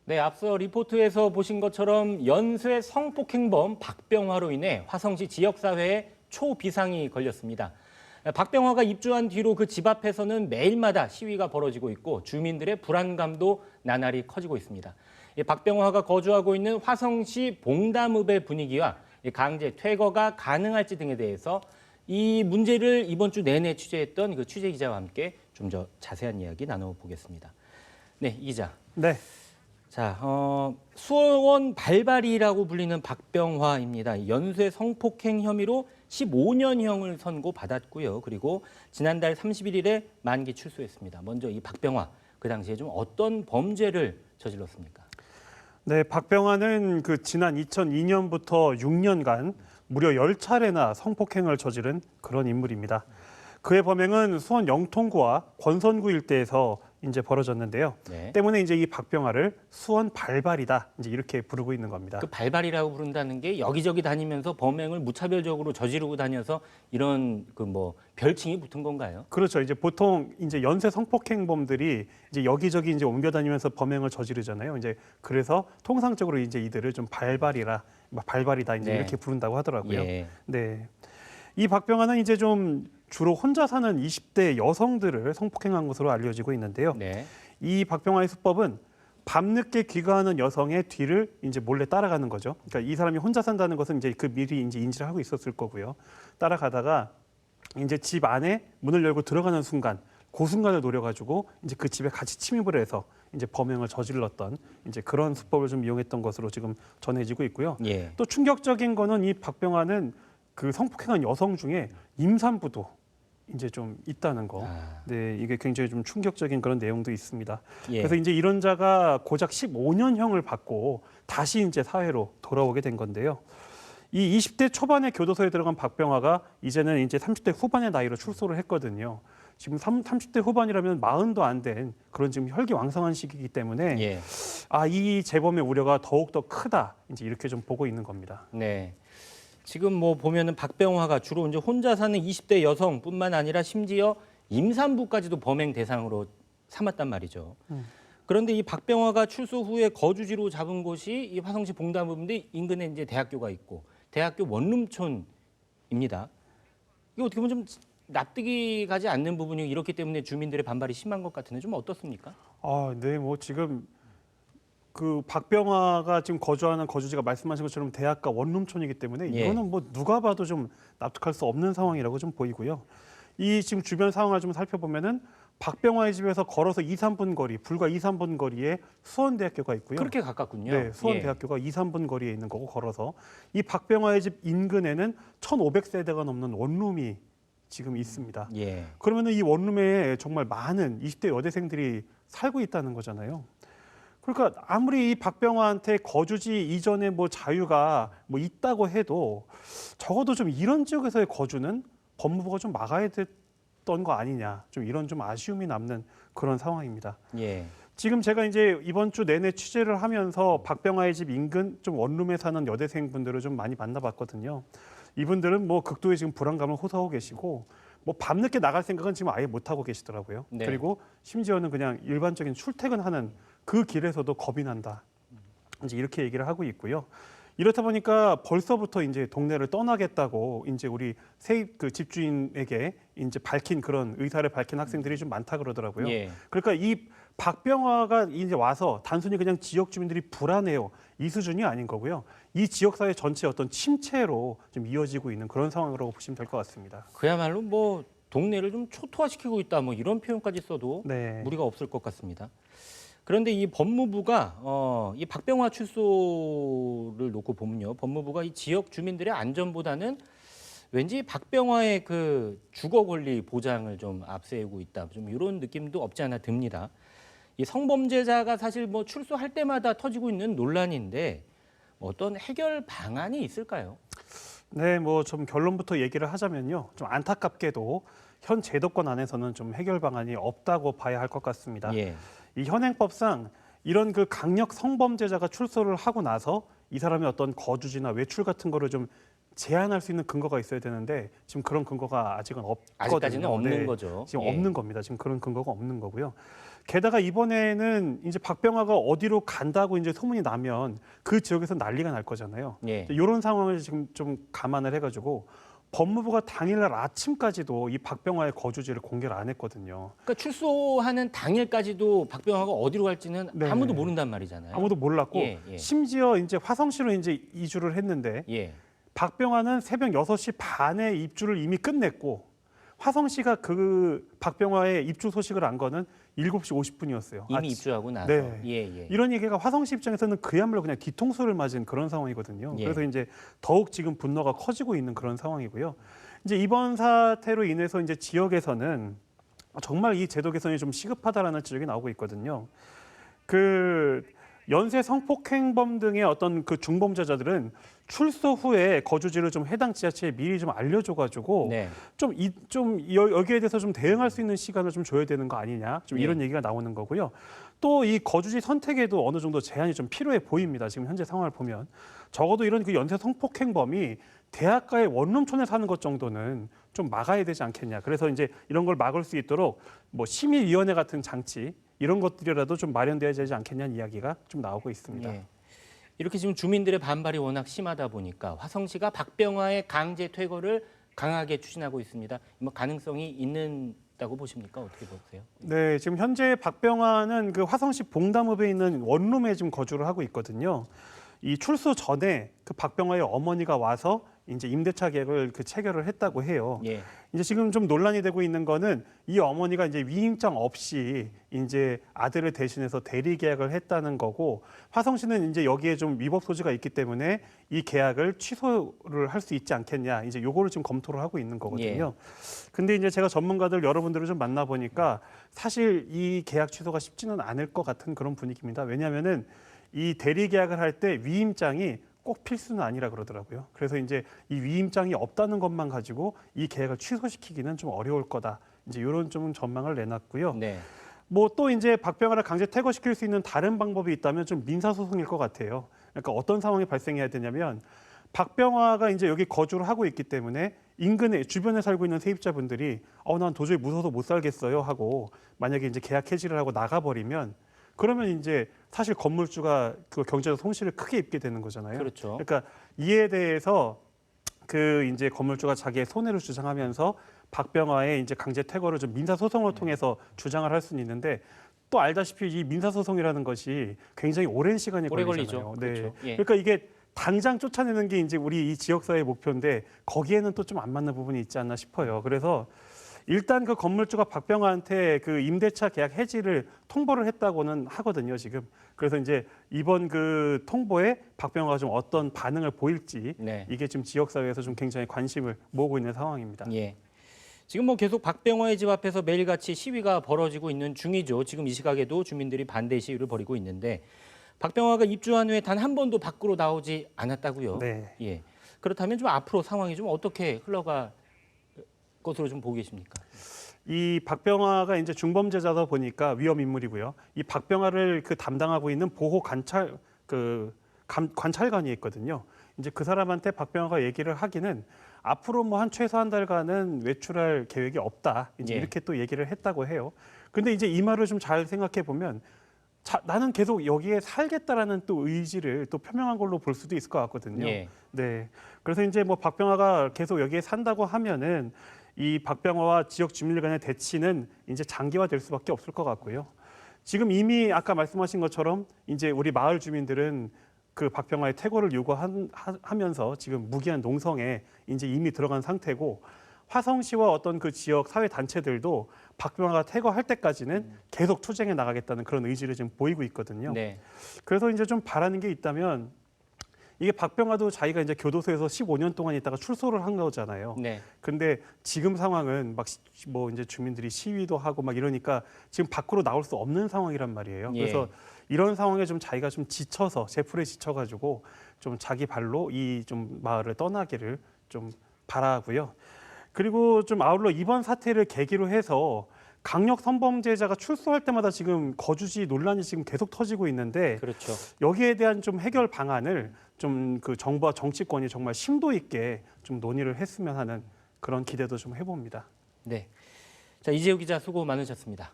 네, 앞서 리포트에서 보신 것처럼 연쇄 성폭행범 박병화로 인해 화성시 지역사회에 초비상이 걸렸습니다. 박병화가 입주한 뒤로 그 집 앞에서는 매일마다 시위가 벌어지고 있고 주민들의 불안감도 나날이 커지고 있습니다. 박병화가 거주하고 있는 화성시 봉담읍의 분위기와 강제 퇴거가 가능할지 등에 대해서 이 문제를 이번 주 내내 취재했던 그 취재 기자와 함께 좀 더 자세한 이야기 나눠보겠습니다. 네, 이 기자. 네. 자, 수원 발발이라고 불리는 박병화입니다. 연쇄 성폭행 혐의로 15년형을 선고받았고요. 그리고 지난달 31일에 만기 출소했습니다. 먼저 이 박병화, 그 당시에 좀 어떤 범죄를 저질렀습니까? 네, 박병화는 지난 2002년부터 6년간 무려 10차례나 성폭행을 저지른 그런 인물입니다. 그의 범행은 수원 영통구와 권선구 일대에서 이제 벌어졌는데요. 네. 때문에 이제 이 박병화를 수원 발발이다 이제 이렇게 부르고 있는 겁니다. 그 발발이라고 부른다는 게 여기저기 다니면서 범행을 무차별적으로 저지르고 다녀서 이런 별칭이 붙은 건가요? 그렇죠. 이제 보통 이제 연쇄 성폭행범들이 이제 여기저기 이제 옮겨 다니면서 범행을 저지르잖아요. 이제 그래서 통상적으로 이제 이들을 좀 발발이다 이제 네. 이렇게 부른다고 하더라고요. 예. 네. 이 박병화는 이제 좀 주로 혼자 사는 20대 여성들을 성폭행한 것으로 알려지고 있는데요. 네. 이 박병화의 수법은 밤늦게 귀가하는 여성의 뒤를 이제 몰래 따라가는 거죠. 그러니까 이 사람이 혼자 산다는 것은 이제 미리 이제 인지를 하고 있었을 거고요. 따라가다가 이제 집 안에 문을 열고 들어가는 순간, 그 순간을 노려가지고 이제 그 집에 같이 침입을 해서 이제 범행을 저질렀던 이제 그런 수법을 좀 이용했던 것으로 지금 전해지고 있고요. 예. 또 충격적인 거는 이 박병화는 그 성폭행한 여성 중에 임산부도 이제 좀 있다는 거. 네, 이게 굉장히 좀 충격적인 그런 내용도 있습니다. 예. 그래서 이제 이런 자가 고작 15년형을 받고 다시 이제 사회로 돌아오게 된 건데요. 이 20대 초반에 교도소에 들어간 박병화가 이제는 이제 30대 후반의 나이로 출소를 했거든요. 지금 30대 후반이라면 40도 안 된 그런 지금 혈기왕성한 시기이기 때문에 예. 이 재범의 우려가 더욱 더 크다. 이제 이렇게 좀 보고 있는 겁니다. 네. 지금 보면은 박병화가 주로 이제 혼자 사는 20대 여성뿐만 아니라 심지어 임산부까지도 범행 대상으로 삼았단 말이죠. 그런데 이 박병화가 출소 후에 거주지로 잡은 곳이 이 화성시 봉담읍인데 인근에 이제 대학교가 있고 대학교 원룸촌입니다. 이게 어떻게 보면 좀 납득이 가지 않는 부분이 이렇기 때문에 주민들의 반발이 심한 것 같은데 좀 어떻습니까? 네, 지금 그 박병화가 지금 거주하는 거주지가 말씀하신 것처럼 대학가 원룸촌이기 때문에 예. 이거는 누가 봐도 좀 납득할 수 없는 상황이라고 좀 보이고요. 이 지금 주변 상황을 좀 살펴보면은 박병화의 집에서 걸어서 2, 3분 거리, 불과 2, 3분 거리에 수원대학교가 있고요. 그렇게 가깝군요. 네, 수원대학교가 2, 3분 거리에 있는 거고 걸어서 이 박병화의 집 인근에는 1,500세대가 넘는 원룸이 지금 있습니다. 예. 그러면은 이 원룸에 정말 많은 20대 여대생들이 살고 있다는 거잖아요. 그러니까 아무리 이 박병화한테 거주지 이전에 자유가 있다고 해도 적어도 좀 이런 지역에서의 거주는 법무부가 좀 막아야 됐던 거 아니냐, 좀 이런 좀 아쉬움이 남는 그런 상황입니다. 예. 지금 제가 이제 이번 주 내내 취재를 하면서 박병화의 집 인근 좀 원룸에 사는 여대생분들을 좀 많이 만나봤거든요. 이분들은 극도의 지금 불안감을 호소하고 계시고 밤늦게 나갈 생각은 지금 아예 못 하고 계시더라고요. 네. 그리고 심지어는 그냥 일반적인 출퇴근하는 그 길에서도 겁이 난다. 이제 이렇게 얘기를 하고 있고요. 이렇다 보니까 벌써부터 이제 동네를 떠나겠다고 이제 우리 집주인에게 이제 그런 의사를 밝힌 학생들이 좀 많다 그러더라고요. 예. 그러니까 이 박병화가 이제 와서 단순히 그냥 지역 주민들이 불안해요. 이 수준이 아닌 거고요. 이 지역 사회 전체의 어떤 침체로 좀 이어지고 있는 그런 상황이라고 보시면 될 것 같습니다. 그야말로 동네를 좀 초토화시키고 있다 이런 표현까지 써도 네. 무리가 없을 것 같습니다. 그런데 이 법무부가 이 박병화 출소를 놓고 보면요, 법무부가 이 지역 주민들의 안전보다는 왠지 박병화의 그 주거 권리 보장을 좀 앞세우고 있다, 좀 이런 느낌도 없지 않아 듭니다. 이 성범죄자가 사실 출소할 때마다 터지고 있는 논란인데 어떤 해결 방안이 있을까요? 네, 좀 결론부터 얘기를 하자면요, 좀 안타깝게도 현 제도권 안에서는 좀 해결 방안이 없다고 봐야 할 것 같습니다. 예. 이 현행법상 이런 그 강력 성범죄자가 출소를 하고 나서 이 사람의 어떤 거주지나 외출 같은 거를 좀 제한할 수 있는 근거가 있어야 되는데 지금 그런 근거가 아직은 없거든요. 아직까지는 없는 네, 거죠. 지금 예. 없는 겁니다. 지금 그런 근거가 없는 거고요. 게다가 이번에는 이제 박병화가 어디로 간다고 이제 소문이 나면 그 지역에서 난리가 날 거잖아요. 예. 이런 상황을 지금 좀 감안을 해가지고 법무부가 당일날 아침까지도 이 박병화의 거주지를 공개를 안 했거든요. 그러니까 출소하는 당일까지도 박병화가 어디로 갈지는 네. 아무도 모른단 말이잖아요. 아무도 몰랐고 예, 예. 심지어 이제 화성시로 이제 이주를 했는데 예. 박병화는 새벽 6시 반에 입주를 이미 끝냈고 화성시가 그 박병화의 입주 소식을 안 거는 7시 50분이었어요. 이미 입주하고 나서. 네. 예, 예. 이런 얘기가 화성시 입장에서는 그야말로 그냥 뒤통수를 맞은 그런 상황이거든요. 예. 그래서 이제 더욱 지금 분노가 커지고 있는 그런 상황이고요. 이제 이번 사태로 인해서 이제 지역에서는 정말 이 제도 개선이 좀 시급하다라는 지적이 나오고 있거든요. 그 연쇄 성폭행범 등의 어떤 그 중범죄자들은 출소 후에 거주지를 좀 해당 지자체에 미리 좀 알려줘가지고 네. 여기에 대해서 좀 대응할 수 있는 시간을 좀 줘야 되는 거 아니냐, 좀 이런 얘기가 나오는 거고요. 또 이 거주지 선택에도 어느 정도 제한이 좀 필요해 보입니다. 지금 현재 상황을 보면 적어도 이런 그 연쇄 성폭행범이 대학가의 원룸촌에 사는 것 정도는 좀 막아야 되지 않겠냐. 그래서 이제 이런 걸 막을 수 있도록 뭐 심의위원회 같은 장치 이런 것들이라도 좀 마련돼야 되지 않겠냐는 이야기가 좀 나오고 있습니다. 예. 이렇게 지금 주민들의 반발이 워낙 심하다 보니까 화성시가 박병화의 강제 퇴거를 강하게 추진하고 있습니다. 뭐 가능성이 있다고 보십니까? 어떻게 보세요? 네, 지금 현재 박병화는 그 화성시 봉담읍에 있는 원룸에 지금 거주를 하고 있거든요. 이 출소 전에 그 박병화의 어머니가 와서 이제 임대차 계약을 그 체결을 했다고 해요. 예. 이제 지금 좀 논란이 되고 있는 거는 이 어머니가 이제 위임장 없이 이제 아들을 대신해서 대리 계약을 했다는 거고 화성시는 이제 여기에 좀 위법 소지가 있기 때문에 이 계약을 취소를 할 수 있지 않겠냐. 이제 요거를 지금 검토를 하고 있는 거거든요. 근데 이제 제가 전문가들 여러분들을 좀 만나 보니까 사실 이 계약 취소가 쉽지는 않을 것 같은 그런 분위기입니다. 왜냐하면은 이 대리 계약을 할 때 위임장이 꼭 필수는 아니라 그러더라고요. 그래서 이제 이 위임장이 없다는 것만 가지고 이 계약을 취소시키기는 좀 어려울 거다. 이제 이런 좀 전망을 내놨고요. 네. 뭐 또 이제 박병화를 강제 퇴거시킬 수 있는 다른 방법이 있다면 좀 민사소송일 것 같아요. 그러니까 어떤 상황이 발생해야 되냐면 박병화가 이제 여기 거주를 하고 있기 때문에 인근에 주변에 살고 있는 세입자분들이 난 도저히 무서워서 못 살겠어요 하고 만약에 이제 계약 해지를 하고 나가버리면 그러면 이제 사실 건물주가 그 경제적 손실을 크게 입게 되는 거잖아요. 그렇죠. 그러니까 이에 대해서 그 이제 건물주가 자기의 손해를 주장하면서 박병화의 이제 강제 퇴거를 좀 민사 소송을 통해서 주장을 할 수는 있는데 또 알다시피 이 민사 소송이라는 것이 굉장히 오랜 시간이 오래 걸리잖아요. 걸리죠. 네. 그렇죠. 예. 그러니까 이게 당장 쫓아내는 게 이제 우리 이 지역사회의 목표인데 거기에는 또 좀 안 맞는 부분이 있지 않나 싶어요. 그래서 일단 그 건물주가 박병화한테 그 임대차 계약 해지를 통보를 했다고는 하거든요, 지금. 그래서 이제 이번 그 통보에 박병화가 좀 어떤 반응을 보일지 네. 이게 지금 지역사회에서 좀 굉장히 관심을 모으고 있는 상황입니다. 예. 지금 뭐 계속 박병화의 집 앞에서 매일같이 시위가 벌어지고 있는 중이죠. 지금 이 시각에도 주민들이 반대 시위를 벌이고 있는데 박병화가 입주한 후에 단 한 번도 밖으로 나오지 않았다고요. 네. 예. 그렇다면 좀 앞으로 상황이 좀 어떻게 흘러갈 것으로 좀 보고 계십니까? 이 박병화가 이제 중범죄자다 보니까 위험 인물이고요. 이 박병화를 그 담당하고 있는 보호 관찰관이 있거든요. 이제 그 사람한테 박병화가 얘기를 하기는 앞으로 뭐 한 최소 한 달간은 외출할 계획이 없다. 이제 예. 이렇게 또 얘기를 했다고 해요. 근데 이제 이 말을 좀 잘 생각해 보면 나는 계속 여기에 살겠다라는 또 의지를 또 표명한 걸로 볼 수도 있을 것 같거든요. 예. 네. 그래서 이제 뭐 박병화가 계속 여기에 산다고 하면은 이 박병화와 지역 주민들 간의 대치는 이제 장기화될 수밖에 없을 것 같고요. 지금 이미 아까 말씀하신 것처럼 이제 우리 마을 주민들은 그 박병화의 퇴거를 요구하면서 지금 무기한 농성에 이제 이미 들어간 상태고 화성시와 어떤 그 지역 사회 단체들도 박병화가 퇴거할 때까지는 계속 투쟁해 나가겠다는 그런 의지를 지금 보이고 있거든요. 네. 그래서 이제 좀 바라는 게 있다면 이게 박병화도 자기가 이제 교도소에서 15년 동안 있다가 출소를 한 거잖아요. 네. 근데 지금 상황은 막 뭐 이제 주민들이 시위도 하고 막 이러니까 지금 밖으로 나올 수 없는 상황이란 말이에요. 예. 그래서 이런 상황에 좀 자기가 좀 지쳐서 제풀에 지쳐가지고 좀 자기 발로 이 좀 마을을 떠나기를 좀 바라고요. 그리고 좀 아울러 이번 사태를 계기로 해서 강력 성범죄자가 출소할 때마다 지금 거주지 논란이 지금 계속 터지고 있는데 그렇죠. 여기에 대한 좀 해결 방안을 좀 그 정부와 정치권이 정말 심도 있게 좀 논의를 했으면 하는 그런 기대도 좀 해봅니다. 네. 자, 이재우 기자 수고 많으셨습니다.